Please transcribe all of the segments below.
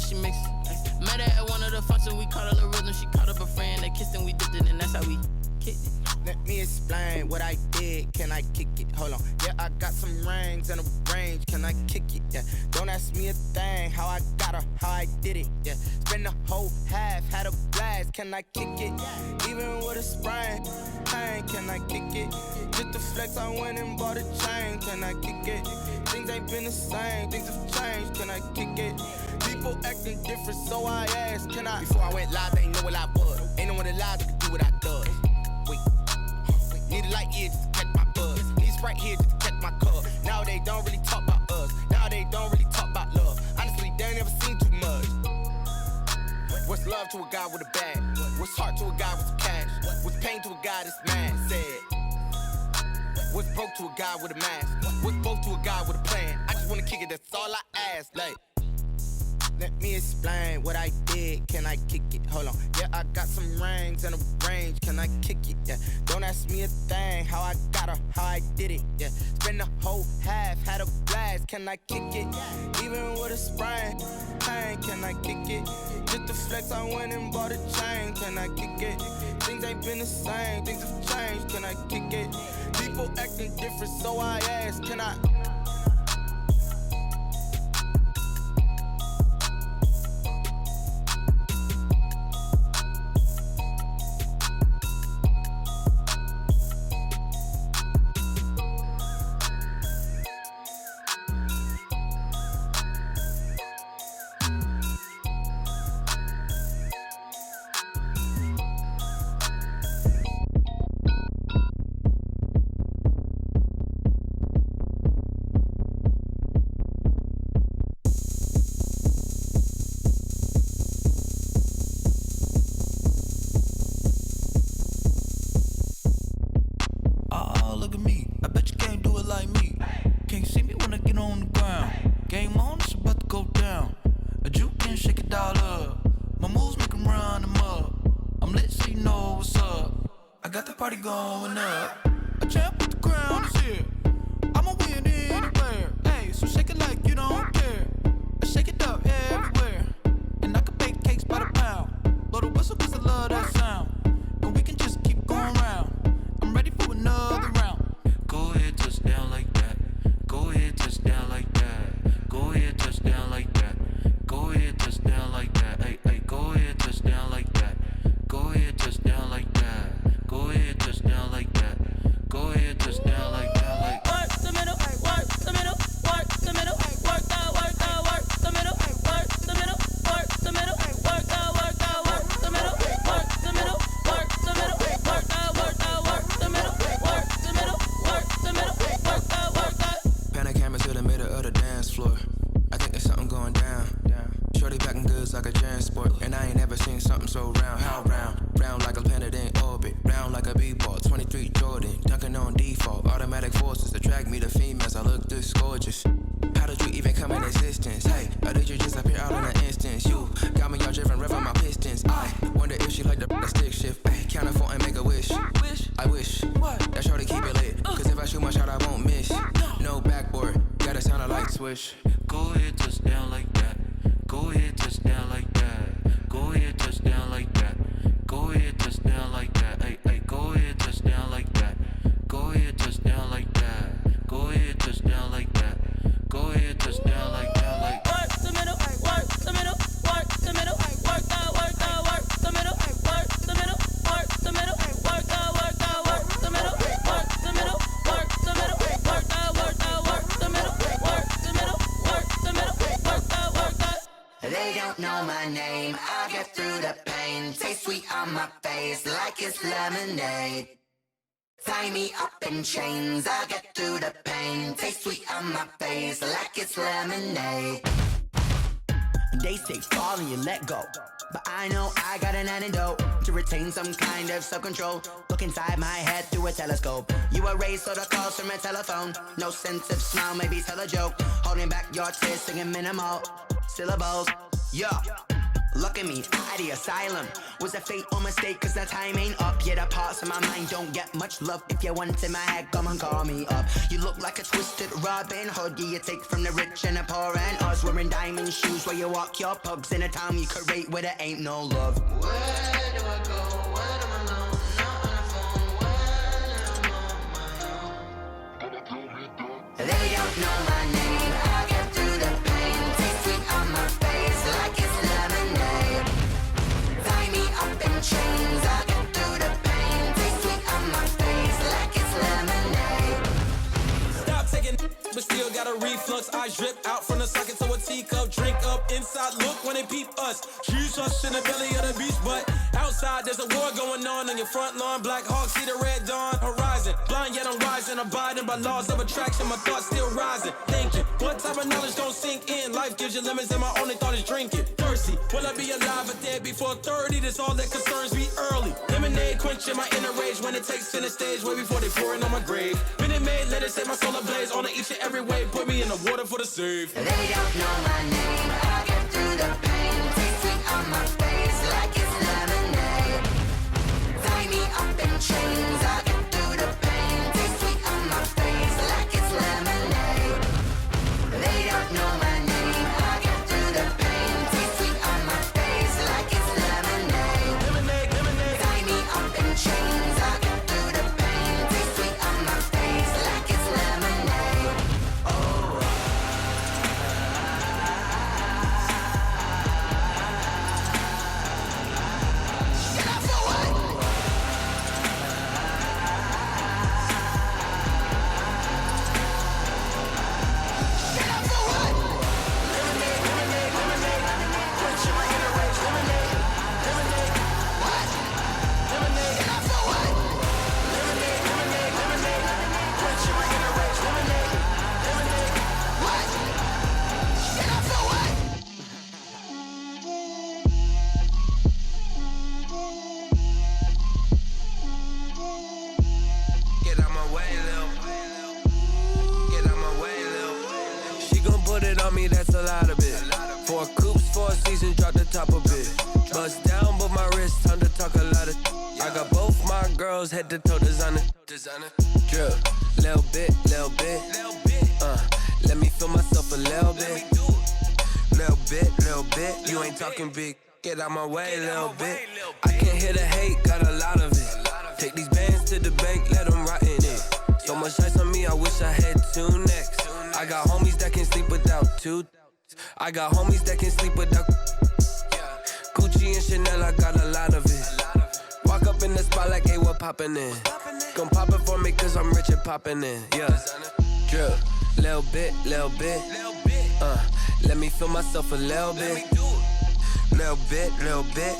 she mix. Met her at one of the functions, we caught her the rhythm. She caught up a friend, they kissed and we dipped it, and that's how we kicked it. Let me explain what I did, can I kick it? Hold on, yeah, I got some rings and a range, can I kick it? Yeah, don't ask me a thing, how I got her, how I did it. Yeah, spend the whole half, had a blast, can I kick it? Even with a sprain, pain, can I kick it? Just to flex, I went and bought a chain, can I kick it? Things ain't been the same, things have changed, can I kick it? People acting different, so I asked, can I? Before I went live, they ain't know what I was. Ain't no one alive that could do what I does. Wait. Need a light here just to catch my buzz. Need a Sprite here just to catch my cup. Now they don't really talk about us. Now they don't really talk about love. Honestly, they ain't never seen too much. What's love to a guy with a bag? What's heart to a guy with some cash? What's pain to a guy that's mad? Said. What's broke to a guy with a mask? What's both to a guy with a plan? I just wanna kick it, that's all I ask. Like, let me explain what I did, can I kick it? Hold on, yeah, I got some rings and a range, can I kick it? Yeah, don't ask me a thing, how I got her, how I did it. Yeah, spend the whole half, had a blast, can I kick it? Even with a sprain, pain, can I kick it? Just to flex, I went and bought a chain, can I kick it? Things ain't been the same, things have changed, can I kick it? People acting different, so I ask, can I? Party going up. A champ with the crown is here. I'ma win anywhere. Hey, so shake it like you don't care. I shake it up everywhere. And I can bake cakes by the pound. Blow the whistle cause I love that sound. And we can just keep going round. I'm ready for another round. Go ahead, touch down like that. Go ahead, touch down like that. Go ahead, touch down like that. Go ahead, touch down like that. Hey, hey, go ahead, touch down like that. Go ahead, touch down like that. Go ahead, touch down like that. Go ahead, touch down like that. Like work the middle, work the middle, work the middle, work the middle, work the middle, work the middle, work the middle, work the middle, work the middle, work the middle, work the middle, work the middle, work the middle, work the. Pan a camera to the middle of the dance floor. I think there's something going down. Shorty packing goods like a transport, and I ain't never seen something so round. How round? Round like a planet in orbit. Round like a b-ball. 23 Jordan, dunking on default. Automatic forces attract me to females. I look this gorgeous. How did you even come in existence? Hey, or did you just appear out in an instance? You got me all driven, revving my pistons. I wonder if she like the stick shift. Hey, count it 4 and make a wish. I wish that shorty keep it lit. Cause if I shoot my shot, I won't miss. No backboard, gotta sound a light switch. Go ahead, touch down like that. Go ahead, touch down like that. Go ahead, touch down like that. Go ahead, touch down like that. Hey, hey, go ahead, touch down like that. Go ahead, touch down like that. Go ahead, touch down like that. Go ahead, touch down like that. Like work the middle, work the middle, work the middle, work the middle, work the middle, work the middle, work the middle, work the middle, work the middle, work the middle, work the middle, work the middle, work the middle, work the. They don't know my name, I get through the pain. Taste sweet on my face like it's lemonade. Tie me up in chains, I get through the pain. Taste sweet on my face like it's lemonade. They say fall and you let go, but I know I got an antidote to retain some kind of self-control. Look inside my head through a telescope. You erase all the calls from a telephone. No sense of smile, maybe tell a joke. Holding back your tears, singing minimal syllables. Yeah, Look at me, out the asylum. Was a fate or mistake, cause the time ain't up. Yeah, the parts of my mind don't get much love. If you want in my head, come and call me up. You look like a twisted Robin Hood. Yeah, you take from the rich and the poor and us. Wearing diamond shoes while you walk your pugs in a town you create where there ain't no love. Where do I go when I'm alone? Not on the phone when I'm on my own. They don't know my name. I get through the pain. Taste sweet on my face like it's lemonade. Tie me up in chains. I get through the pain. Taste sweet on my face like it's lemonade. Stop taking, but still got a reflux. Eyes drip out from the socket to a teacup. Drink up inside, look when they peep us. Choose us in the belly of the beast, but outside there's a war going on your front lawn. Black Hawk see the red dawn horizon. Blind yet I'm rising, abiding by laws of attraction. My thoughts still rising, thinking what type of knowledge don't sink in. Life gives you lemons and my only thought is drinking. Thirsty, will I be alive or dead before 30? That's all that concerns me early. Lemonade quenching my inner rage when it takes center stage way before they pouring on my grave. Minute Maid, let it set my soul ablaze on each and every way. Put me in the water for the save. They don't know my name. I get through the pain. Taste sweet on my face like it's lemonade. Tie me up in chains. I get through the pain. Taste sweet on my face like it's lemonade. They don't know my name. I get through the pain. Taste sweet on my face like it's lemonade. Lemonade, lemonade. Tie me up in chains. I get through the pain. Taste sweet on my face like it's lemonade. Oh. Get up for what? Get up for what? Lemonade, lemonade, lemonade. Quenching my inner rage. Lemonade, lemonade. What? Lemonade, Get up for what? lemonade, lemonade, lemonade. Quenching my inner rage. Lemonade, lemonade. What? Get up for what? Get out my way, Lil. Get out my way, Lil. She gon' put it on me, that's a lot of it. 4 coops, 4 seasons, drop the top a bit. Bust down, but my wrist, time to talk a lot of. I got both my girls, head to toe designer. Drip, little bit, little bit. Let me feel myself a little bit. Little bit, you ain't talking big. Get out my way, little bit. I can't hear the hate, got a lot of it. Take these bands to the bank, let them rot in it. So much ice on me, I wish I had 2 necks. I got homies that can sleep without 2. I got homies that can sleep without. Gucci and Chanel, I got a lot of it. Walk up in the spot like, hey, what poppin' in? Gon' pop it for me, cause I'm rich and poppin' in. Yeah, drip, little bit, little bit. Let me feel myself a little bit. Little bit,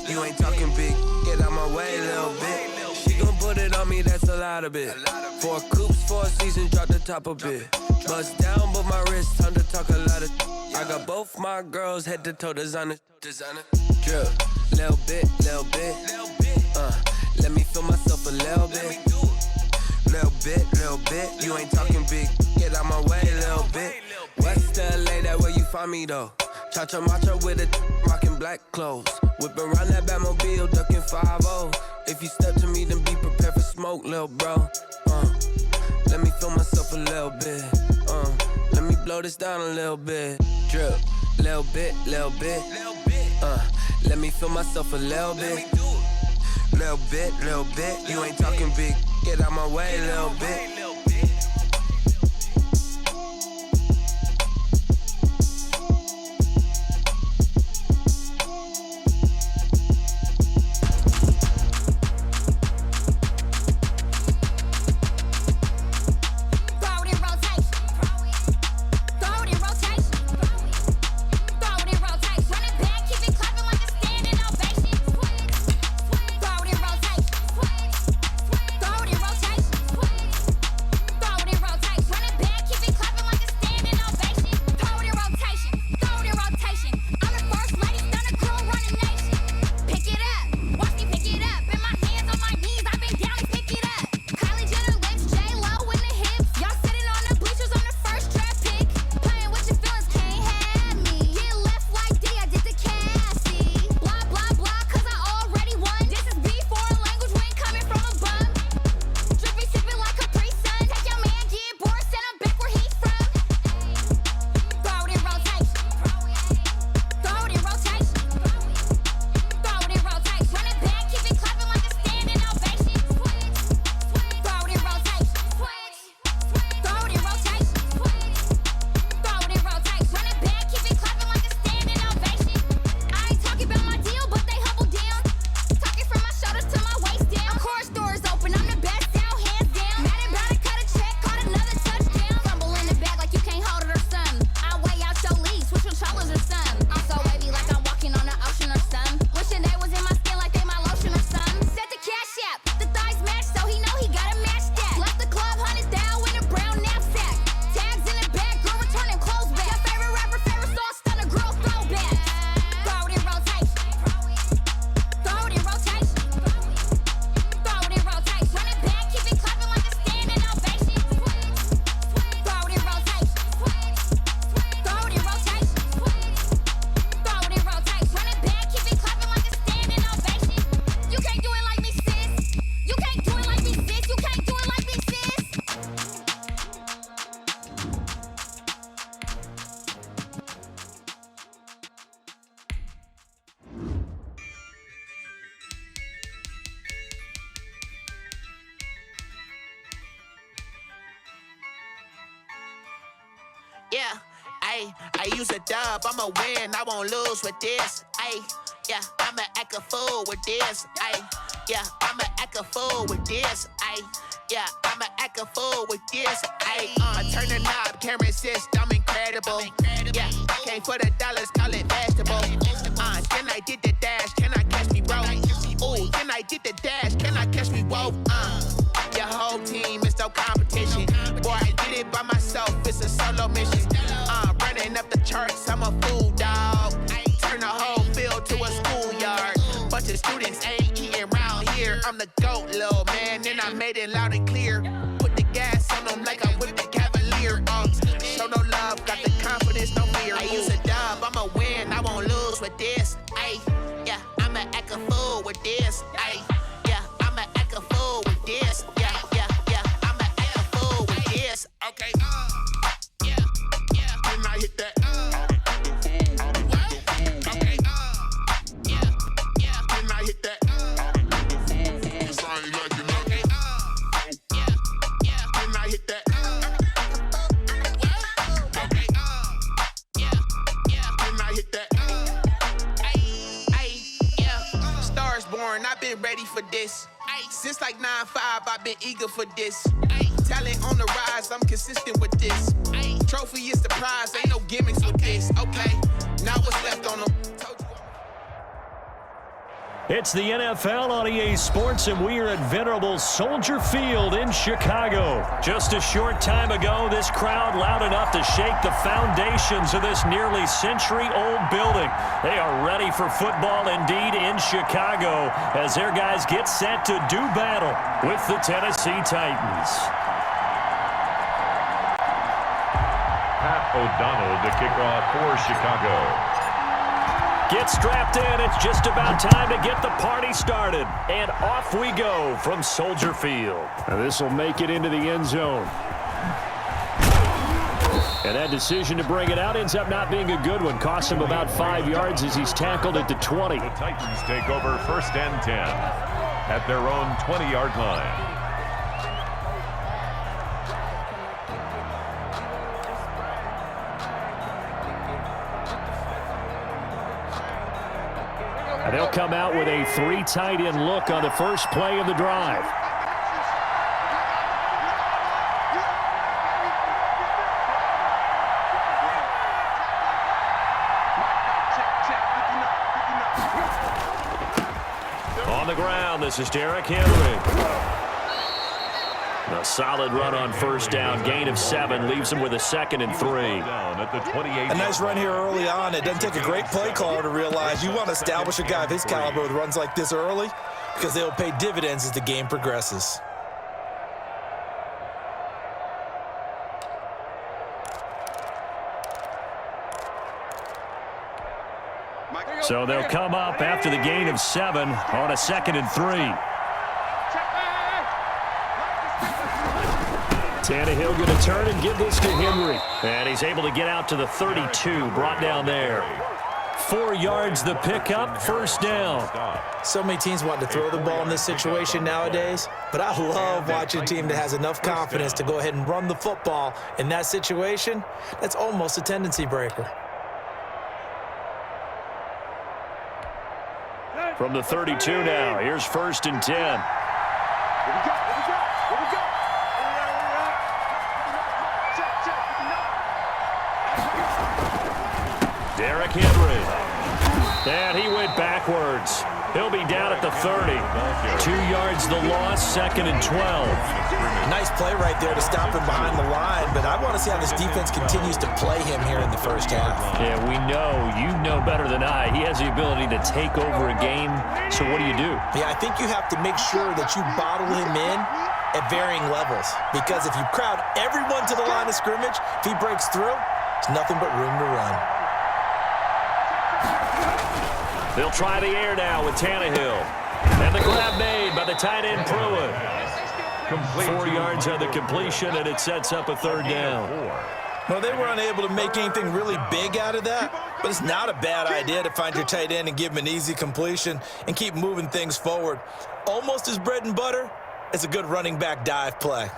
you ain't talking big. Get out my way, little bit. She gon' put it on me, that's a lot of it. 4 coops, 4 seasons, drop the top a bit. Bust down, but my wrist, time to talk a lot of. I got both my girls, head to toe designer. Drip, little bit, little bit. Let me feel myself a little bit. Little bit, you ain't talking big. Get out my way, little bit. West LA, that where you find me though. Cha-cha macha with a rockin' black clothes. Whip around that Batmobile, ducking 5-0. If you step to me, then be prepared for smoke, lil' bro. Let me feel myself a little bit. Let me blow this down a little bit. Drip, little bit, little bit. Let me feel myself a little bit. Little bit, you ain't talking big. Get out my way, little bit. I use a dub, I'ma win, I won't lose with this. Yeah, I'ma act a fool with this. Yeah, I'ma act a fool with this. Yeah, I'ma act a fool with this. I turn the knob, can't resist, I'm incredible. Yeah, came for the dollars, call it vegetable. Can I get the dash? Can I catch me, bro? Ooh, can I get the dash? Can I catch me, whoa? Your whole team is no competition. Boy, I did it by myself, it's a solo mission. Running up the charts, I'm a fool, dog. Turn the whole field to a schoolyard. Bunch of students ain't eating round here. I'm the GOAT, little man, and I made it loud and clear. Put the gas on them like I'm with the Cavalier. Show no love, got the confidence, no fear. I use a dub, I'ma win, I won't lose with this. Yeah, I'ma act a fool with this. Yeah, I'ma act a fool with this. Yeah, I'ma act a fool with this. Okay, yeah, can I hit that? Okay, yeah, can I hit that? Can I hit that? Okay, can I hit that? Yeah, Stars born, I've been ready for this. Since like 9-5, I've been eager for this. Talent on the rise, I'm consistent with this. Trophy is the prize, ain't no gimmicks with this. Okay, now what's left on them? It's the NFL on EA Sports, and we are at venerable Soldier Field in Chicago. Just a short time ago, this crowd loud enough to shake the foundations of this nearly century-old building. They are ready for football indeed in Chicago as their guys get set to do battle with the Tennessee Titans. Pat O'Donnell to kick off for Chicago. Get strapped in. It's just about time to get the party started. And off we go from Soldier Field. Now this will make it into the end zone. And that decision to bring it out ends up not being a good one. Costs him about 5 yards as he's tackled at the 20. The Titans take over 1st and 10 at their own 20-yard line. And they'll come out with a 3 tight end look on the first play of the drive. On the ground, this is Derrick Henry. A solid run on first down. Gain of 7 leaves him with a 2nd and 3. A nice run here early on. It doesn't take a great play caller to realize you want to establish a guy of his caliber with runs like this early because they'll pay dividends as the game progresses. So they'll come up after the gain of 7 on a 2nd and 3. Tannehill going to turn and give this to Henry. And he's able to get out to the 32, brought down there. 4 yards the pickup, first down. So many teams want to throw the ball in this situation nowadays, but I love watching a team that has enough confidence to go ahead and run the football in that situation. That's almost a tendency breaker. From the 32 now, here's 1st and 10. Derrick Henry. And he went backwards. He'll be down at the 30. 2 yards the loss, 2nd and 12. Nice play right there to stop him behind the line, but I want to see how this defense continues to play him here in the first half. Yeah, we know. You know better than I. He has the ability to take over a game, so what do? Yeah, I think you have to make sure that you bottle him in at varying levels, because if you crowd everyone to the line of scrimmage, if he breaks through, there's nothing but room to run. They'll try the air now with Tannehill. And the grab made by the tight end Pruitt. 4 yards on the completion, and it sets up a 3rd down. Well, they were unable to make anything really big out of that, but it's not a bad idea to find your tight end and give him an easy completion and keep moving things forward. Almost as bread and butter as a good running back dive play.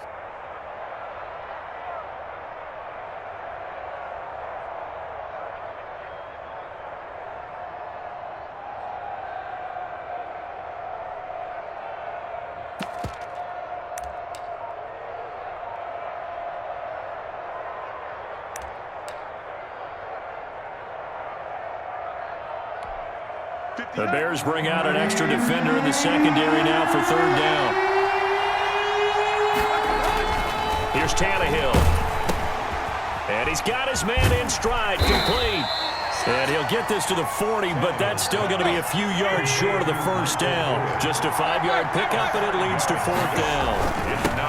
The Bears bring out an extra defender in the secondary now for third down. Here's Tannehill. And he's got his man in stride, complete. And he'll get this to the 40, but that's still going to be a few yards short of the first down. Just a 5-yard pickup, and it leads to fourth down.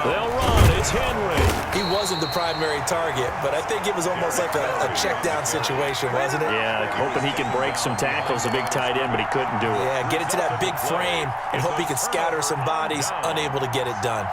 They'll run. It's Henry. He wasn't the primary target, but I think it was almost like a check-down situation, wasn't it? Yeah, hoping he can break some tackles, a big tight end, but he couldn't do it. Yeah, get it to that big frame and hope he can scatter some bodies, unable to get it done.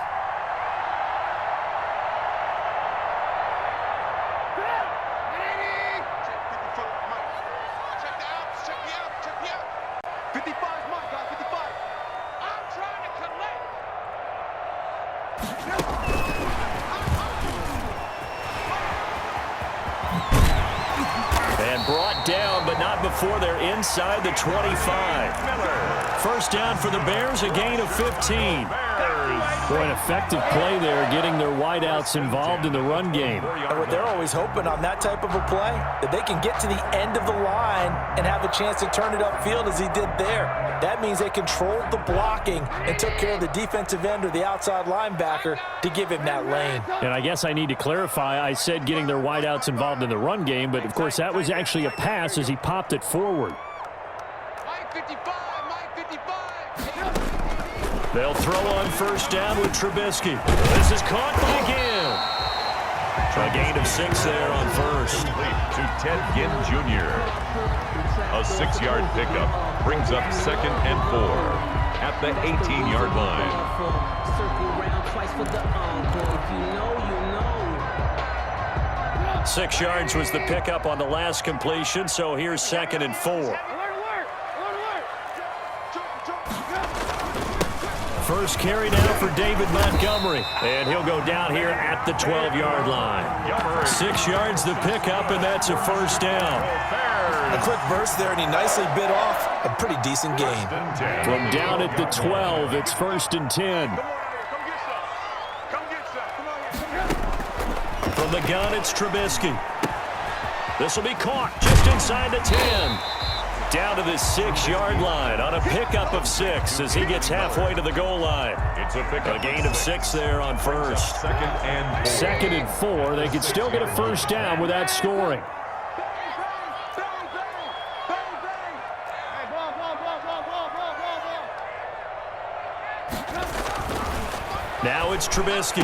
Before they're inside the 25. First down for the Bears, a gain of 15. Boy, an effective play there, getting their wideouts involved in the run game. And what they're always hoping on that type of a play, that they can get to the end of the line and have a chance to turn it upfield as he did there. That means they controlled the blocking and took care of the defensive end or the outside linebacker to give him that lane. And I guess I need to clarify, I said getting their wideouts involved in the run game, but of course that was actually a pass as he popped it forward. They'll throw on first down with Trubisky. This is caught by Gill. A gain of 6 there on first. To Ted Ginn Jr. A 6-yard pickup brings up 2nd and 4 at the 18-yard line. 6 yards was the pickup on the last completion, so here's 2nd and 4. First carry now for David Montgomery, and he'll go down here at the 12-yard line. 6 yards the pickup, and that's a first down. A quick burst there, and he nicely bit off a pretty decent gain. From down at the 12, it's 1st and 10. From the gun, it's Trubisky. This will be caught just inside the 10. Down to the 6-yard line on a pickup of 6 as he gets halfway to the goal line. It's a gain of 6 there on first. 2nd and 4. They could still get a first down without scoring. Now it's Trubisky.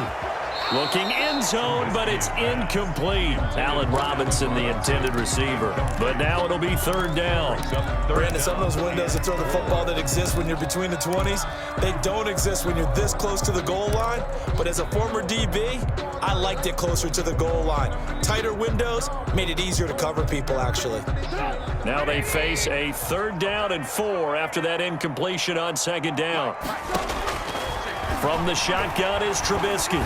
Looking end zone, but it's incomplete. Allen Robinson, the intended receiver. But now it'll be third down. Brandon, some of those windows to throw the football that exist when you're between the 20s, they don't exist when you're this close to the goal line. But as a former DB, I liked it closer to the goal line. Tighter windows made it easier to cover people, actually. Now they face a 3rd down and 4 after that incompletion on 2nd down. From the shotgun is Trubisky.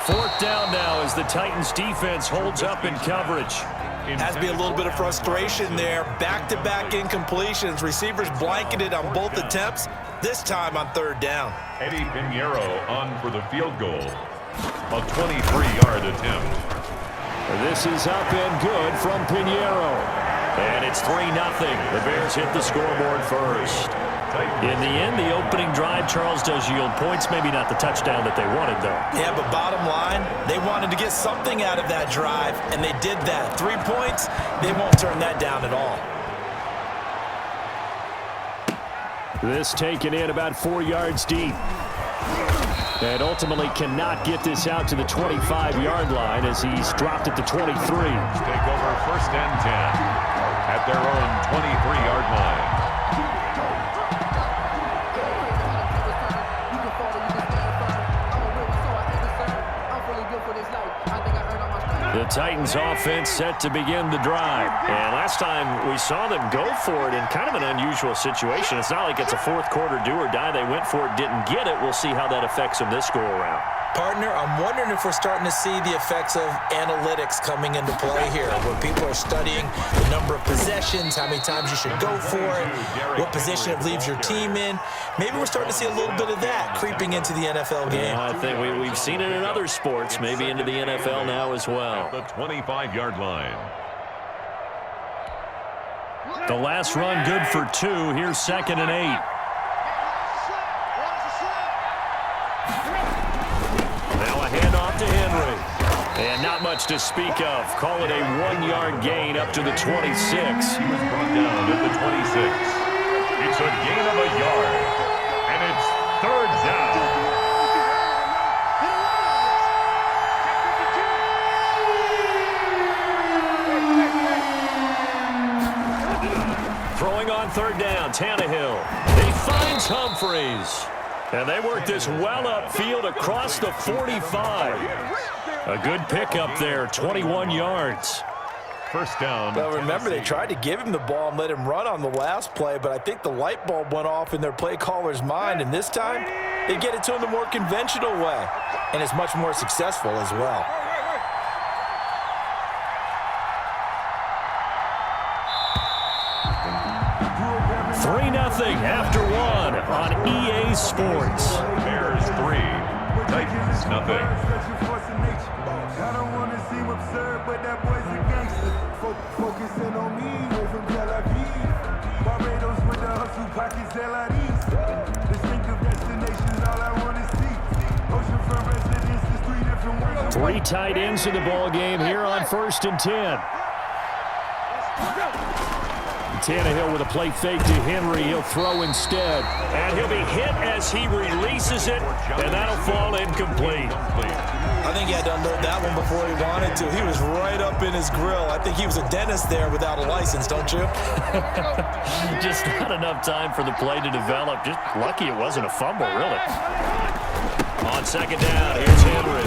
4th down now as the Titans defense holds up in coverage. Has to be a little bit of frustration there. Back-to-back incompletions. Receivers blanketed on both attempts, this time on 3rd down. Eddie Pinheiro on for the field goal. A 23-yard attempt. This is up and good from Pinheiro. And it's 3-0. The Bears hit the scoreboard first. In the end, the opening drive, Charles, does yield points. Maybe not the touchdown that they wanted, though. Yeah, but bottom line, they wanted to get something out of that drive, and they did that. 3 points, they won't turn that down at all. This taken in about 4 yards deep. And ultimately cannot get this out to the 25-yard line as he's dropped at the 23. Take over 1st and 10 at their own 23-yard line. The Titans offense set to begin the drive. And last time we saw them go for it in kind of an unusual situation. It's not like it's a 4th quarter do or die. They went for it, didn't get it. We'll see how that affects them this go-around. Partner, I'm wondering if we're starting to see the effects of analytics coming into play here, where people are studying the number of possessions, how many times you should go for it, what position it leaves your team in. Maybe we're starting to see a little bit of that creeping into the NFL game. Yeah, I think we've seen it in other sports, maybe into the NFL now as well. The 25-yard line. The last run good for 2. Here's 2nd and 8. Now a handoff to Henry. And not much to speak of. Call it a 1-yard gain up to the 26. He was brought down at the 26. It's a gain of a yard. And it's 3rd down. Throwing on 3rd down, Tannehill. He finds Humphreys. And they work this well upfield across the 45. A good pickup there, 21 yards. 1st down. Well, remember, they tried to give him the ball and let him run on the last play, but I think the light bulb went off in their play caller's mind, and this time they get it to him the more conventional way, and it's much more successful as well. After 1 on EA Sports. Bears 3, Titans nothing. I don't want to seem absurd, but that boy's a gangster. Focusing on me, way from Tel Aviv. Barbados with the hustle pockets, LIDs. Distinctive destinations, all I want to see. Oceanfront residences, 3 different ones. 3 tight ends in the ball game here on 1st and 10. Tannehill with a play fake to Henry. He'll throw instead. And he'll be hit as he releases it, and that'll fall incomplete. I think he had to unload that one before he wanted to. He was right up in his grill. I think he was a dentist there without a license, don't you? Just not enough time for the play to develop. Just lucky it wasn't a fumble, really. On 2nd down, here's Henry.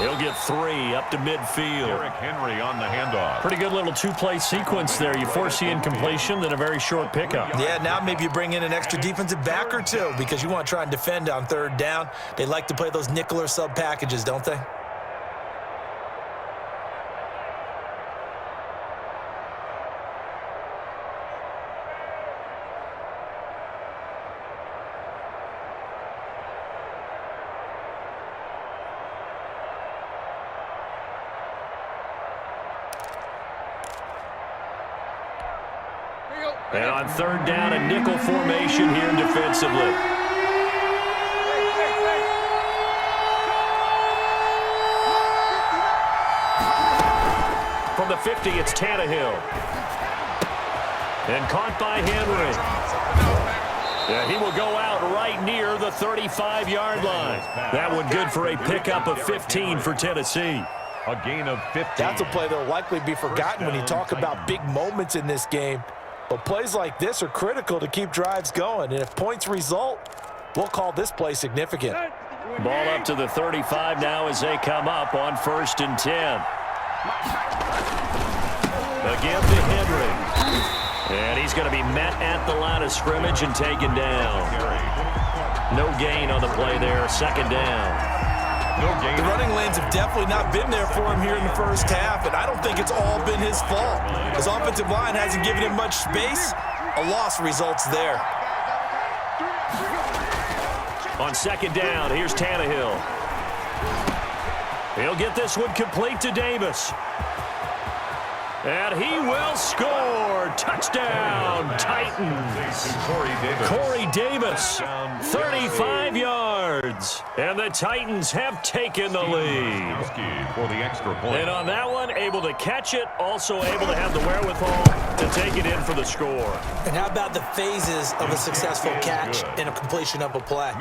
He'll get 3 up to midfield. Derrick Henry on the handoff. Pretty good little 2-play sequence there. You force the incompletion, then a very short pickup. Yeah, now maybe you bring in an extra defensive back or 2 because you want to try and defend on 3rd down. They like to play those nickel or sub packages, don't they? And on 3rd down, a nickel formation here defensively. From the 50, it's Tannehill. And caught by Henry. Yeah, he will go out right near the 35-yard line. That one good for a pickup of 15 for Tennessee. A gain of 15. That's a play that will likely be forgotten when you talk about big moments in this game. But plays like this are critical to keep drives going. And if points result, we'll call this play significant. Ball up to the 35 now as they come up on 1st and 10. Again to Henry. And he's going to be met at the line of scrimmage and taken down. No gain on the play there. 2nd down. No gain. The running lanes have definitely not been there for him here in the 1st half, and I don't think it's all been his fault. His offensive line hasn't given him much space. A loss results there. On 2nd down, here's Tannehill. He'll get this one complete to Davis. And he will score. Touchdown, Titans. Corey Davis, 35 yards. And the Titans have taken the lead. For the extra point. And on that one, able to catch it, also able to have the wherewithal to take it in for the score. And how about the phases of a successful catch and a completion of a play?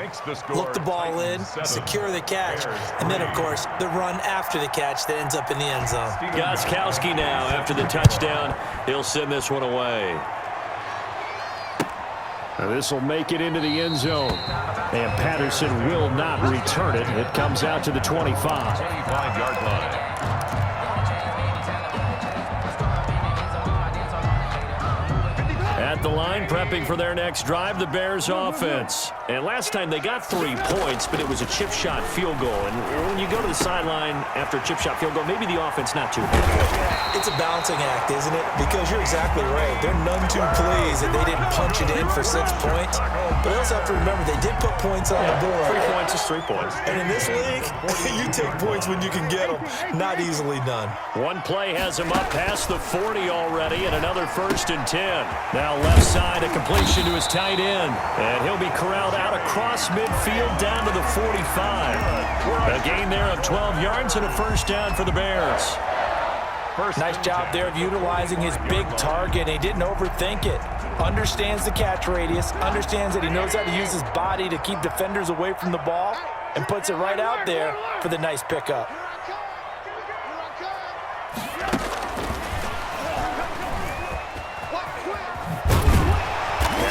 Look the ball in, secure the catch, and then, of course, the run after the catch that ends up in the end zone. Gostkowski now, after the touchdown, he'll send this one away. Now this will make it into the end zone. And Patterson will not return it. It comes out to the 25. 25-yard line. At the line, prepping for their next drive, the Bears offense. And last time they got 3 points, but it was a chip shot field goal. And when you go to the sideline after a chip shot field goal, maybe the offense not too happy. It's a balancing act, isn't it? Because you're exactly right. They're none too pleased that they didn't punch it in for 6 points. But I also have to remember they did put points on the board. 3 points is 3 points. And in this league, you take points when you can get them. Not easily done. One play has him up past the 40 already, and another 1st and 10. Now left side, a completion to his tight end. And he'll be corralled out across midfield down to the 45. A gain there of 12 yards and a 1st down for the Bears. Nice job there of utilizing his big target. He didn't overthink it. Understands the catch radius, understands that he knows how to use his body to keep defenders away from the ball, and puts it right out there for the nice pickup.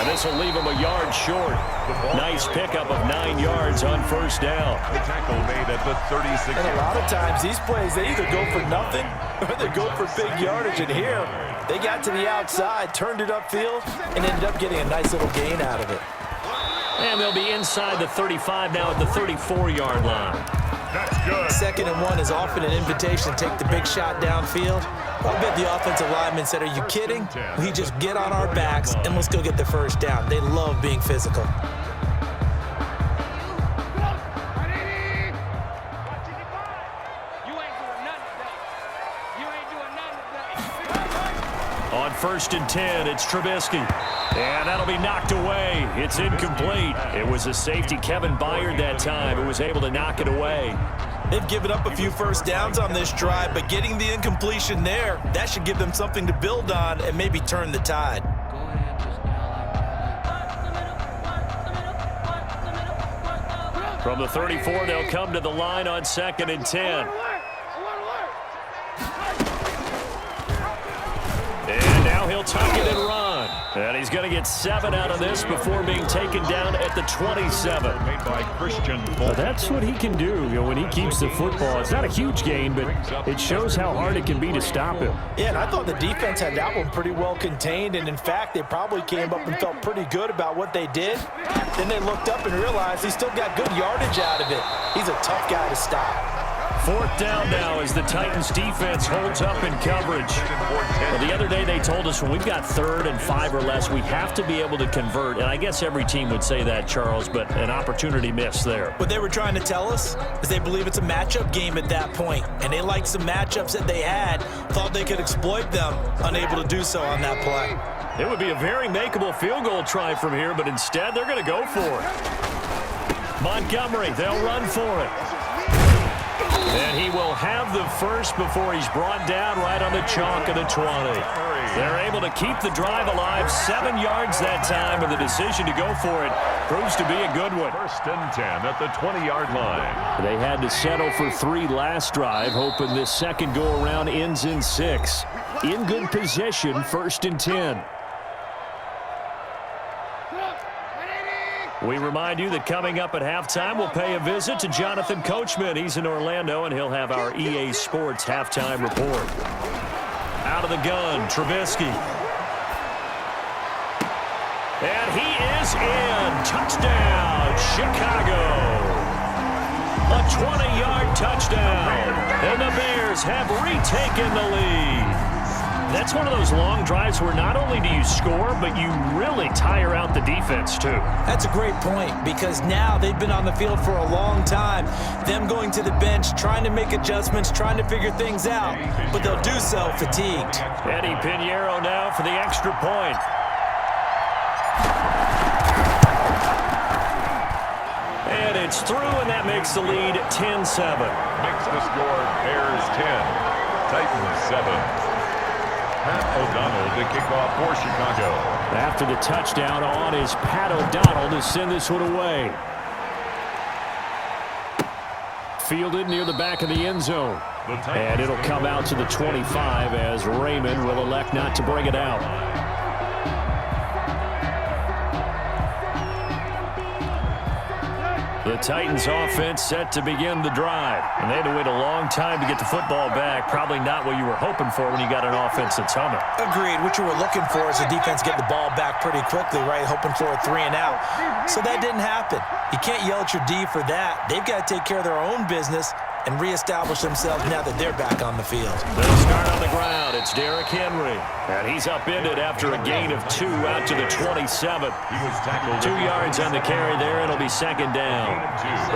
This will leave him a yard short. Nice pickup of 9 yards on 1st down. The tackle made at the 36. And a lot of times these plays, they either go for nothing or they go for big yardage. And here, they got to the outside, turned it upfield, and ended up getting a nice little gain out of it. And they'll be inside the 35 now at the 34-yard line. That's good. 2nd and 1 is often an invitation to take the big shot downfield. I bet the offensive linemen said, are you kidding? We just get on our backs and let's go get the 1st down. They love being physical. On 1st and 10, it's Trubisky. And that'll be knocked away. It's incomplete. It was a safety, Kevin Byard, that time, who was able to knock it away. They've given up a few 1st downs on this drive, but getting the incompletion there, that should give them something to build on and maybe turn the tide. From the 34, they'll come to the line on 2nd and 10. And now he'll tuck it and run. And he's going to get 7 out of this before being taken down at the 27. Made by Christian. That's what he can do, when he keeps the football. It's not a huge gain, but it shows how hard it can be to stop him. Yeah, and I thought the defense had that one pretty well contained, and in fact, they probably came up and felt pretty good about what they did. Then they looked up and realized he still got good yardage out of it. He's a tough guy to stop. 4th down now as the Titans defense holds up in coverage. Well, the other day they told us when we've got 3rd and 5 or less, we have to be able to convert. And I guess every team would say that, Charles, but an opportunity missed there. What they were trying to tell us is they believe it's a matchup game at that point, and they liked some matchups that they had, thought they could exploit them, unable to do so on that play. It would be a very makeable field goal try from here, but instead they're going to go for it. Montgomery, they'll run for it. And he will have the 1st before he's brought down right on the chalk of the 20. They're able to keep the drive alive, 7 yards that time, and the decision to go for it proves to be a good one. 1st and 10 at the 20-yard line. They had to settle for 3 last drive, hoping this second go-around ends in 6. In good position, 1st and 10. We remind you that coming up at halftime, we'll pay a visit to Jonathan Coachman. He's in Orlando, and he'll have our EA Sports halftime report. Out of the gun, Trubisky. And he is in. Touchdown, Chicago. A 20-yard touchdown. And the Bears have retaken the lead. That's one of those long drives where not only do you score, but you really tire out the defense, too. That's a great point, because now they've been on the field for a long time. Them going to the bench, trying to make adjustments, trying to figure things out, but they'll do so fatigued. Eddie Pinheiro now for the extra point. And it's through, and that makes the lead 10-7. Makes the score Bears 10, Titans 7. Pat O'Donnell to kick off for Chicago. After the touchdown on is Pat O'Donnell to send this one away. Fielded near the back of the end zone. And it'll come out to the 25 as Raymond will elect not to bring it out. The Titans offense set to begin the drive. And they had to wait a long time to get the football back. Probably not what you were hoping for when you got an offense that's humming. Agreed. What you were looking for is the defense get the ball back pretty quickly, right? Hoping for a 3 and out. So that didn't happen. You can't yell at your D for that. They've got to take care of their own business and reestablish themselves now that they're back on the field. They'll start on the ground. It's Derrick Henry. And he's upended after a gain of 2 out to the 27. 2 yards on the carry there. It'll be second down.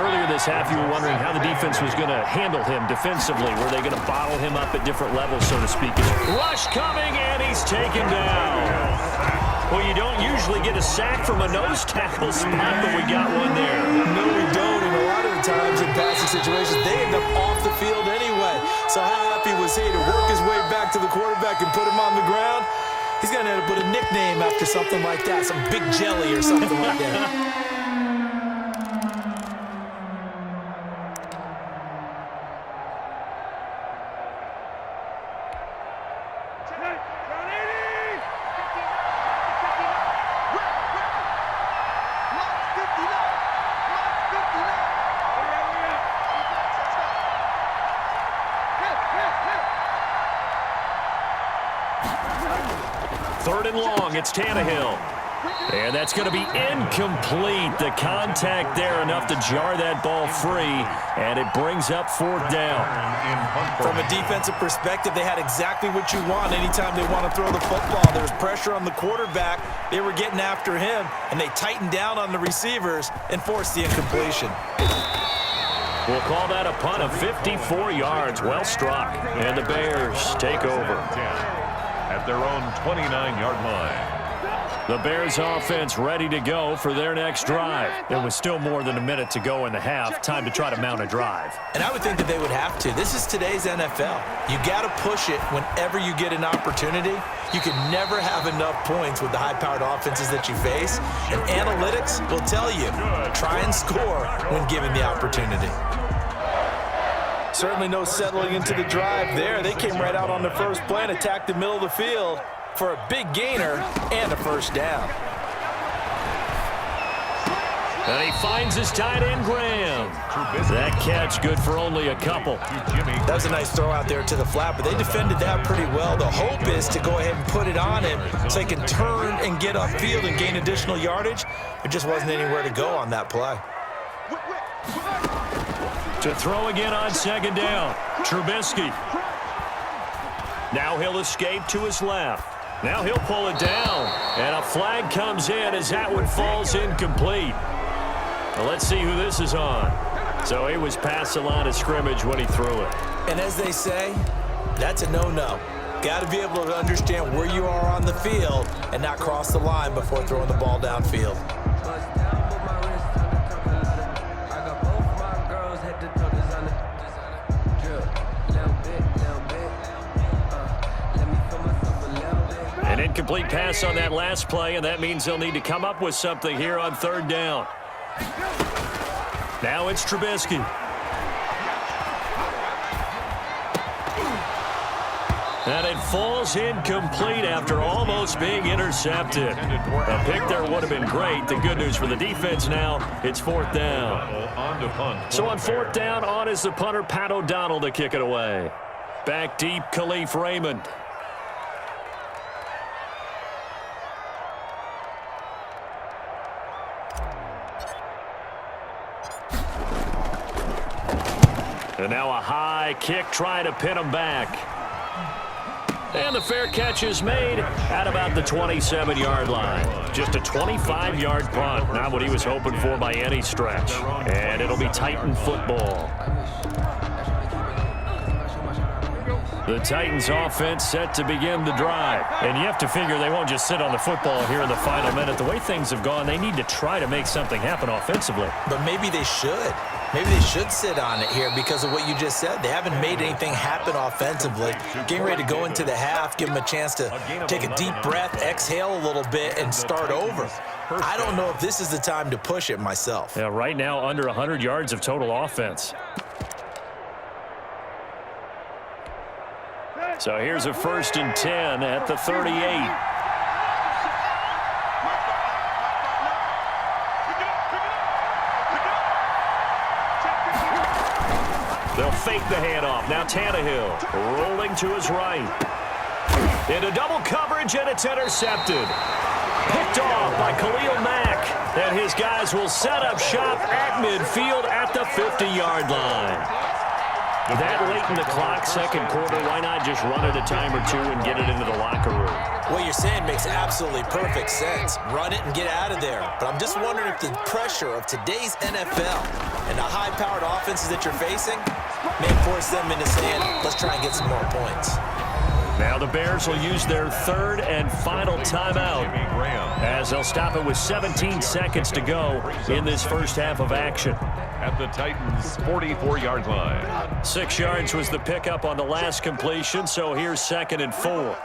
Earlier this half, you were wondering how the defense was going to handle him defensively. Were they going to bottle him up at different levels, so to speak? Rush coming, and he's taken down. Well, you don't usually get a sack from a nose tackle spot, but we got one there. No, we don't. And a lot of the times in passing situations, they end up off the field anyway. So how happy was he to work his way back to the quarterback and put him on the ground? He's going to end up with a nickname after something like that, some Big Jelly or something like that. Third and long, it's Tannehill. And that's going to be incomplete. The contact there enough to jar that ball free, and it brings up fourth down. From a defensive perspective, they had exactly what you want anytime they want to throw the football. There was pressure on the quarterback. They were getting after him, and they tightened down on the receivers and forced the incompletion. We'll call that a punt of 54 yards. Well struck. And the Bears take over at their own 29-yard line. The Bears offense ready to go for their next drive. There was still more than a minute to go in the half. Time to try to mount a drive. And I would think that they would have to. This is today's NFL. You got to push it whenever you get an opportunity. You can never have enough points with the high-powered offenses that you face. And analytics will tell you, try and score when given the opportunity. Certainly no settling into the drive there. They came right out on the first play and attacked the middle of the field for a big gainer and a first down. And he finds his tight end, Graham. That catch good for only a couple. That was a nice throw out there to the flat, but they defended that pretty well. The hope is to go ahead and put it on him so he can turn and get upfield and gain additional yardage. There just wasn't anywhere to go on that play. To throw again on second down, Trubisky. Now he'll escape to his left. Now he'll pull it down, and a flag comes in as that one falls incomplete. Well, let's see who this is on. So he was past the line of scrimmage when he threw it. And as they say, that's a no-no. Got to be able to understand where you are on the field and not cross the line before throwing the ball downfield. An incomplete pass on that last play, and that means they'll need to come up with something here on third down. Now it's Trubisky. And it falls incomplete after almost being intercepted. A pick there would have been great. The good news for the defense now, it's fourth down. So on fourth down, on is the punter, Pat O'Donnell, to kick it away. Back deep, Khalif Raymond. And now a high kick trying to pin him back. And the fair catch is made at about the 27-yard line. Just a 25-yard punt. Not what he was hoping for by any stretch. And it'll be Titan football. The Titans offense set to begin the drive. And you have to figure they won't just sit on the football here in the final minute. The way things have gone, they need to try to make something happen offensively. But maybe they should. Maybe they should sit on it here because of what you just said. They haven't made anything happen offensively. Getting ready to go into the half, give them a chance to take a deep breath, exhale a little bit, and start over. I don't know if this is the time to push it myself. Yeah, right now under 100 yards of total offense. So here's a 1st and 10 at the 38. They'll fake the handoff. Now Tannehill rolling to his right. Into double coverage, and it's intercepted. Picked off by Khalil Mack. And his guys will set up shop at midfield at the 50-yard line. That late in the clock, second quarter, why not just run it a time or two and get it into the locker room? What you're saying makes absolutely perfect sense. Run it and get out of there. But I'm just wondering if the pressure of today's NFL and the high-powered offenses that you're facing may force them into saying, let's try and get some more points. Now the Bears will use their third and final timeout as they'll stop it with 17 seconds to go in this first half of action. At the Titans' 44-yard line. 6 yards was the pickup on the last completion, so here's 2nd and 4.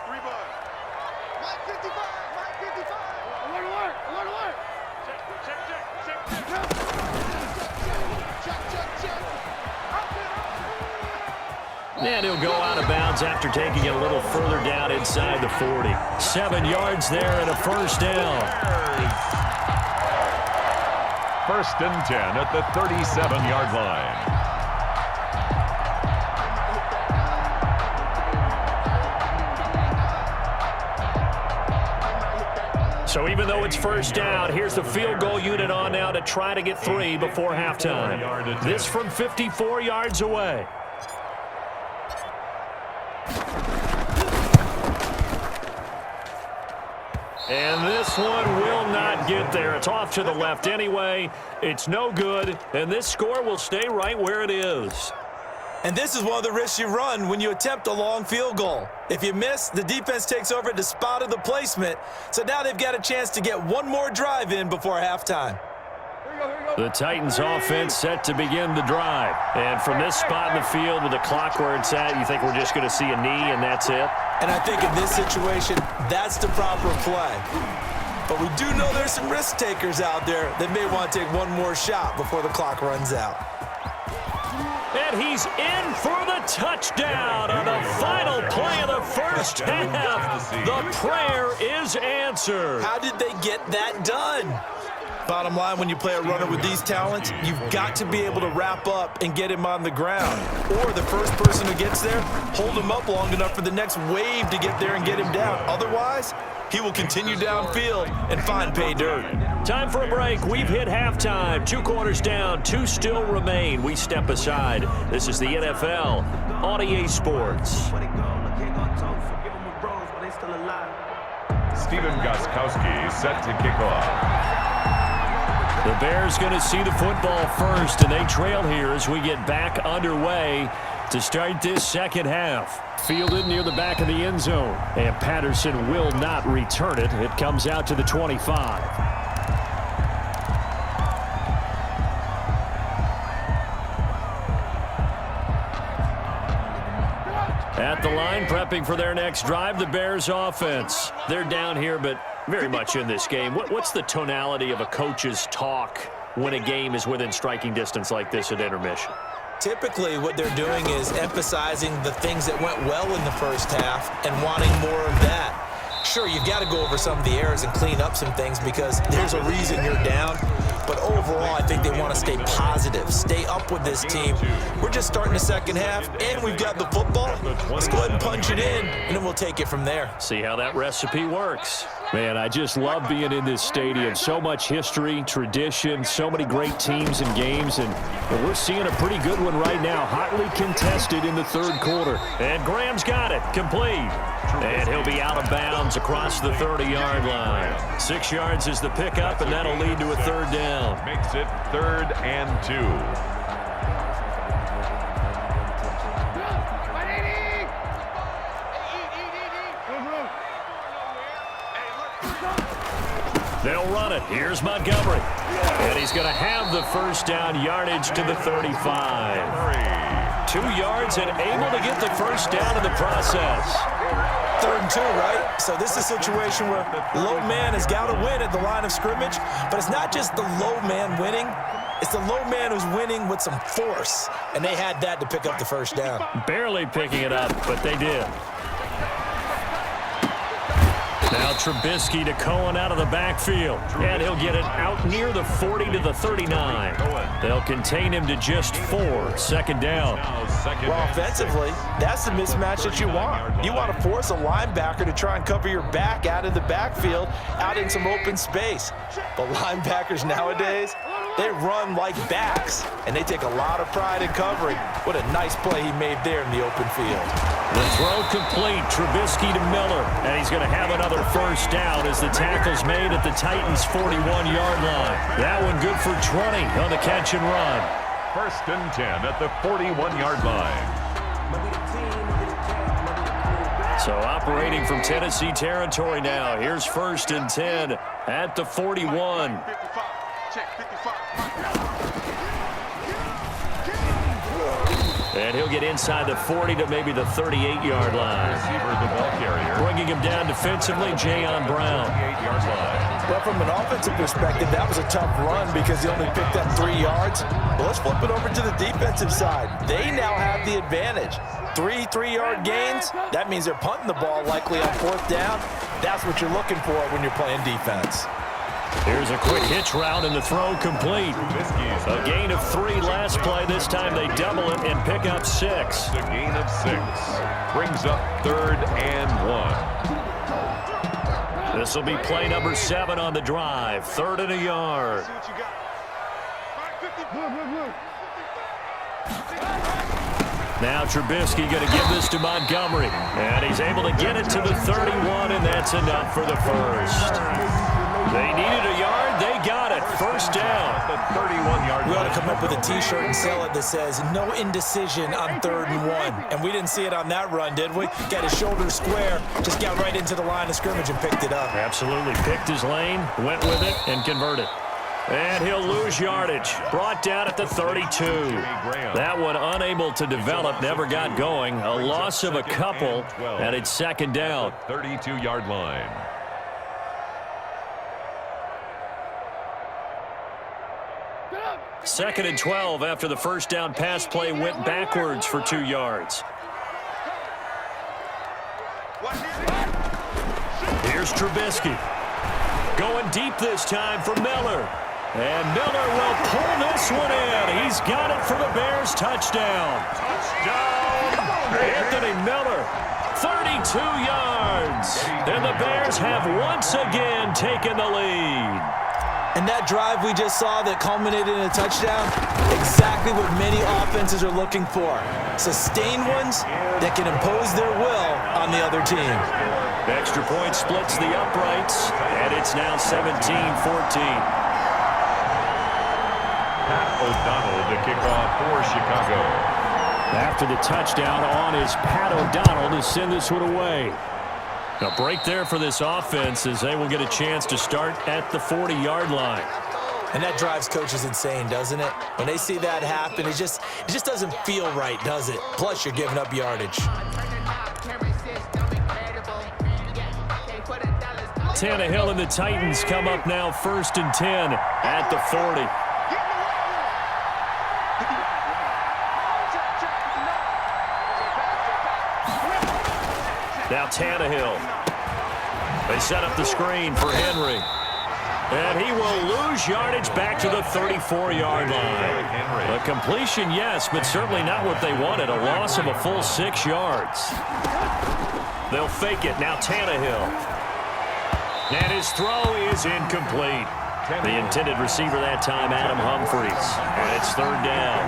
And he'll go out of bounds after taking it a little further down inside the 40. 7 yards there and a first down. 1st and 10 at the 37-yard line. So even though it's first down, here's the field goal unit on now to try to get 3 before halftime. This from 54 yards away. And this one will not get there. It's off to the left anyway. It's no good, and this score will stay right where it is. And this is one of the risks you run when you attempt a long field goal. If you miss, the defense takes over at the spot of the placement. So now they've got a chance to get one more drive in before halftime. The Titans offense set to begin the drive. And from this spot in the field with the clock where it's at, you think we're just going to see a knee and that's it? And I think in this situation, that's the proper play. But we do know there's some risk takers out there that may want to take one more shot before the clock runs out. And he's in for the touchdown on the final play of the first half. The prayer is answered. How did they get that done? Bottom line, when you play a runner with these talents, you've got to be able to wrap up and get him on the ground. Or the first person who gets there, hold him up long enough for the next wave to get there and get him down. Otherwise, he will continue downfield and find pay dirt. Time for a break. We've hit halftime. 2 quarters down, 2 still remain. We step aside. This is the NFL on EA Sports. Steven Gostkowski set to kick off. The Bears going to see the football first, and they trail here as we get back underway to start this second half. Fielded near the back of the end zone, and Patterson will not return it. It comes out to the 25. At the line, prepping for their next drive, the Bears offense. They're down here, but very much in this game. What's the tonality of a coach's talk when a game is within striking distance like this at intermission? Typically, what they're doing is emphasizing the things that went well in the first half and wanting more of that. Sure, you've got to go over some of the errors and clean up some things because there's a reason you're down. But overall, I think they want to stay positive, stay up with this team. We're just starting the second half, and we've got the football. Let's go ahead and punch it in, and then we'll take it from there. See how that recipe works. Man, I just love being in this stadium. So much history, tradition, so many great teams and games, and we're seeing a pretty good one right now, hotly contested in the third quarter. And Graham's got it, complete. And he'll be out of bounds across the 30-yard line. 6 yards is the pickup, and that'll lead to a third down. Makes it 3rd and 2. They'll run it. Here's Montgomery. And he's going to have the first down yardage to the 35. 2 yards and able to get the first down in the process. 3rd and 2, right? So this is a situation where low man has got to win at the line of scrimmage, but it's not just the low man winning. It's the low man who's winning with some force, and they had that to pick up the first down. Barely picking it up, but they did. Now Trubisky to Cohen out of the backfield. And he'll get it out near the 40 to the 39. They'll contain him to just 4. Second down. Well, offensively, that's the mismatch that you want. You want to force a linebacker to try and cover your back out of the backfield, out in some open space. But linebackers nowadays, they run like backs, and they take a lot of pride in covering. What a nice play he made there in the open field. The throw complete. Trubisky to Miller. And he's going to have another first down as the tackle's made at the Titans' 41-yard line. That one good for 20 on the catch and run. First and 10 at the 41-yard line. So operating from Tennessee territory now. Here's first and 10 at the 41. And he'll get inside the 40 to maybe the 38-yard line. Receiver, the ball carrier. Bringing him down defensively, Jayon Brown. 38-yard line. Well, from an offensive perspective, that was a tough run because he only picked up 3 yards. But let's flip it over to the defensive side. They now have the advantage. 3 3-yard gains, that means they're punting the ball likely on 4th down. That's what you're looking for when you're playing defense. Here's a quick hitch route and the throw complete. A gain of 3 last play. This time they double it and pick up 6. A gain of 6. Brings up 3rd and 1. This will be play number 7 on the drive. 3rd and a yard. Now Trubisky going to give this to Montgomery. And he's able to get it to the 31, and that's enough for the first. They needed a yard. They got it. First down. The 31-yard line. We ought to come up with a T-shirt and sell it that says, no indecision on 3rd and 1. And we didn't see it on that run, did we? Got his shoulder square, just got right into the line of scrimmage and picked it up. Absolutely. Picked his lane, went with it, and converted. And he'll lose yardage. Brought down at the 32. That one unable to develop, never got going. A loss of a couple, and it's second down. 32-yard line. Second and 12 after the first down pass play went backwards for 2 yards. Here's Trubisky. Going deep this time for Miller. And Miller will pull this one in. He's got it for the Bears. Touchdown. Anthony Miller, 32 yards. And the Bears have once again taken the lead. And that drive we just saw that culminated in a touchdown, exactly what many offenses are looking for. Sustained ones that can impose their will on the other team. The extra point splits the uprights, and it's now 17-14. Pat O'Donnell to kick off for Chicago. After the touchdown on is Pat O'Donnell to send this one away. A break there for this offense as they will get a chance to start at the 40-yard line. And that drives coaches insane, doesn't it? When they see that happen, it just doesn't feel right, does it? Plus, you're giving up yardage. Tannehill and the Titans come up now first and 10 at the 40. Now Tannehill. They set up the screen for Henry. And he will lose yardage back to the 34-yard line. A completion, yes, but certainly not what they wanted. A loss of a full 6 yards. They'll fake it. Now Tannehill. And his throw is incomplete. The intended receiver that time, Adam Humphries. And it's 3rd down.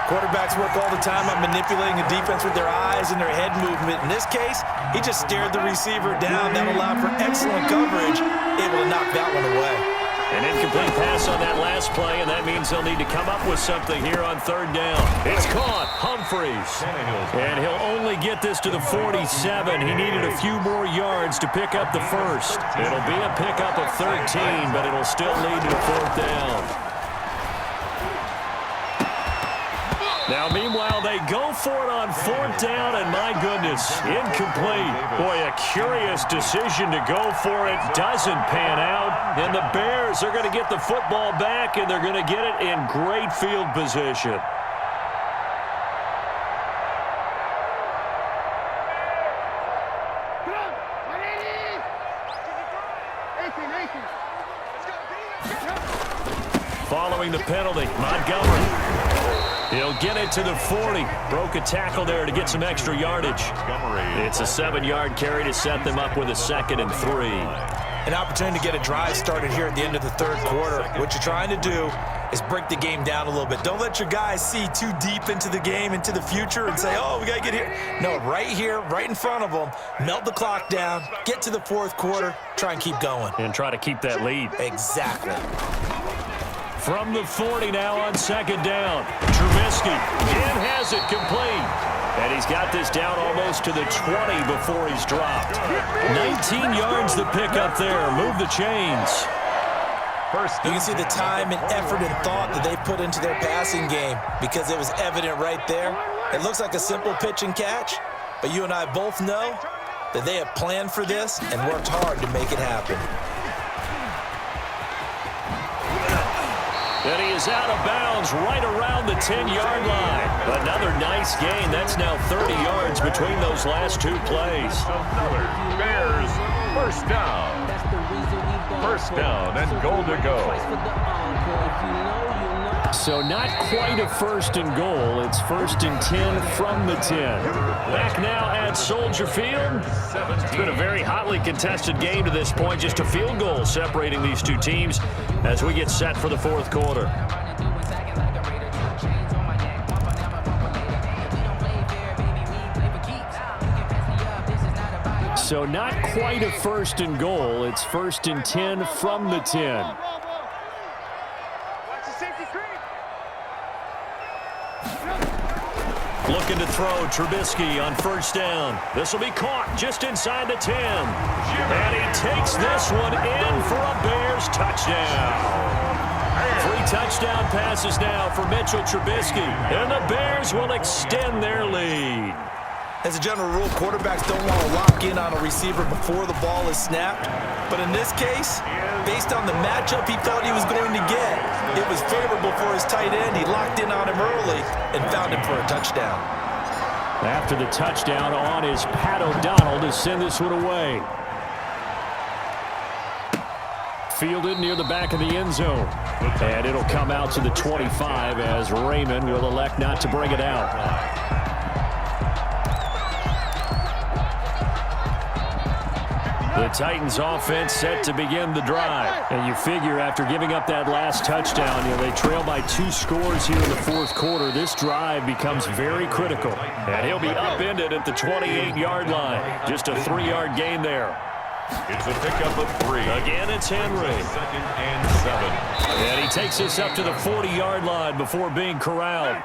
Quarterbacks work all the time on manipulating a defense with their eyes and their head movement. In this case, he just stared the receiver down. That allowed for excellent coverage, able to knock that one away. An incomplete pass on that last play, and that means they'll need to come up with something here on 3rd down. It's caught. Humphries. And he'll only get this to the 47. He needed a few more yards to pick up the first. It'll be a pickup of 13, but it'll still lead to the 4th down. Now, meanwhile, they go for it on 4th down, and my goodness, incomplete. Boy, a curious decision to go for it. Doesn't pan out, and the Bears are going to get the football back, and they're going to get it in great field position. Following the penalty, Montgomery. He'll get it to the 40. Broke a tackle there to get some extra yardage. It's a 7-yard carry to set them up with a 2nd and 3. An opportunity to get a drive started here at the end of the third quarter. What you're trying to do is break the game down a little bit. Don't let your guys see too deep into the game, into the future, and say, oh, we got to get here. No, right here, right in front of them, melt the clock down, get to the fourth quarter, try and keep going. And try to keep that lead. Exactly. From the 40 now on 2nd down. Trubisky again has it complete. And he's got this down almost to the 20 before he's dropped. 19 yards to pick up there. Move the chains. You can see the time and effort and thought that they put into their passing game because it was evident right there. It looks like a simple pitch and catch, but you and I both know that they have planned for this and worked hard to make it happen. And he is out of bounds right around the 10-yard line. Another nice gain. That's now 30 yards between those last 2 plays. Another Bears first down. First down and goal to go. So not quite a 1st and goal. It's 1st and 10 from the 10. Back now at Soldier Field. It's been a very hotly contested game to this point. Just a field goal separating these two teams as we get set for the 4th quarter. So not quite a 1st and goal. It's 1st and 10 from the 10. Looking to throw Trubisky on 1st down. This will be caught just inside the 10. And he takes this one in for a Bears touchdown. 3 touchdown passes now for Mitchell Trubisky. And the Bears will extend their lead. As a general rule, quarterbacks don't want to lock in on a receiver before the ball is snapped. But in this case, based on the matchup he thought he was going to get, it was favorable for his tight end. He locked in on him early and found him for a touchdown. After the touchdown on is Pat O'Donnell to send this one away. Fielded near the back of the end zone. And it'll come out to the 25 as Raymond will elect not to bring it out. The Titans offense set to begin the drive. And you figure after giving up that last touchdown, they trail by 2 scores here in the 4th quarter. This drive becomes very critical. And he'll be upended at the 28-yard line. Just a 3-yard gain there. It's a pickup of 3. Again, it's Henry. 2nd and 7. And he takes us up to the 40-yard line before being corralled.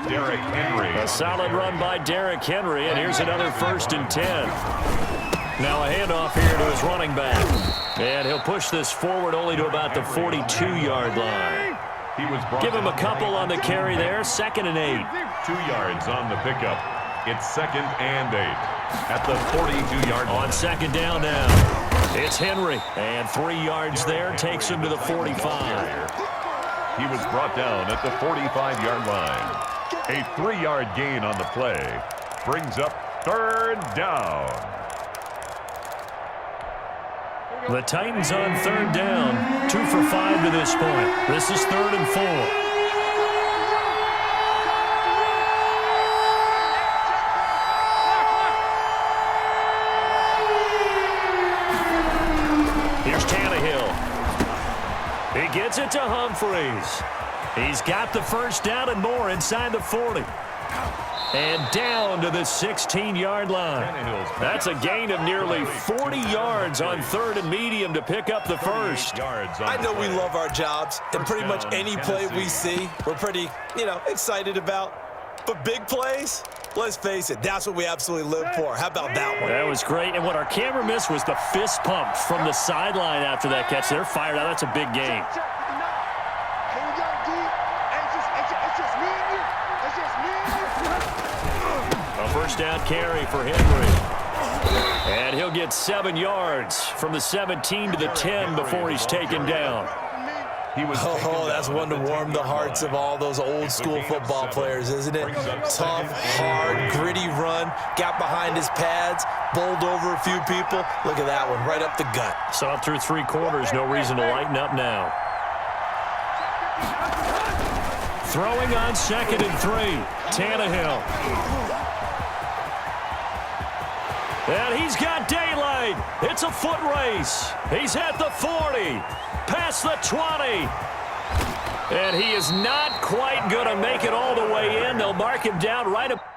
Derrick Henry. A solid run by Derrick Henry, and here's another 1st and 10. Now a handoff here to his running back. And he'll push this forward only to about the 42-yard line. Give him a couple on the carry there. 2nd and 8. 2 yards on the pickup. It's 2nd and 8 at the 42-yard line. On 2nd down now, it's Henry. And 3 yards there takes him to the 45. He was brought down at the 45-yard line. A 3-yard gain on the play brings up 3rd down. The Titans on 3rd down, 2 for 5 to this point. This is 3rd and 4. Here's Tannehill. He gets it to Humphreys. He's got the 1st down and more inside the 40. And down to the 16-yard line. That's a gain of nearly 40 yards on 3rd and medium to pick up the 1st. I know we love our jobs, and pretty much any play we see, we're pretty, excited about. But big plays, let's face it, that's what we absolutely live for. How about that one? That was great. And what our camera missed was the fist pump from the sideline after that catch. They're fired out. That's a big gain. First down carry for Henry. And he'll get 7 yards from the 17 to the 10 before he's taken down. That's one to warm the hearts of all those old school football players, isn't it? Tough, hard, gritty run, got behind his pads, bowled over a few people. Look at that one, right up the gut. So through 3 quarters, no reason to lighten up now. Throwing on 2nd and 3. Tannehill. And he's got daylight. It's a foot race. He's at the 40. Past the 20. And he is not quite going to make it all the way in. They'll mark him down right up.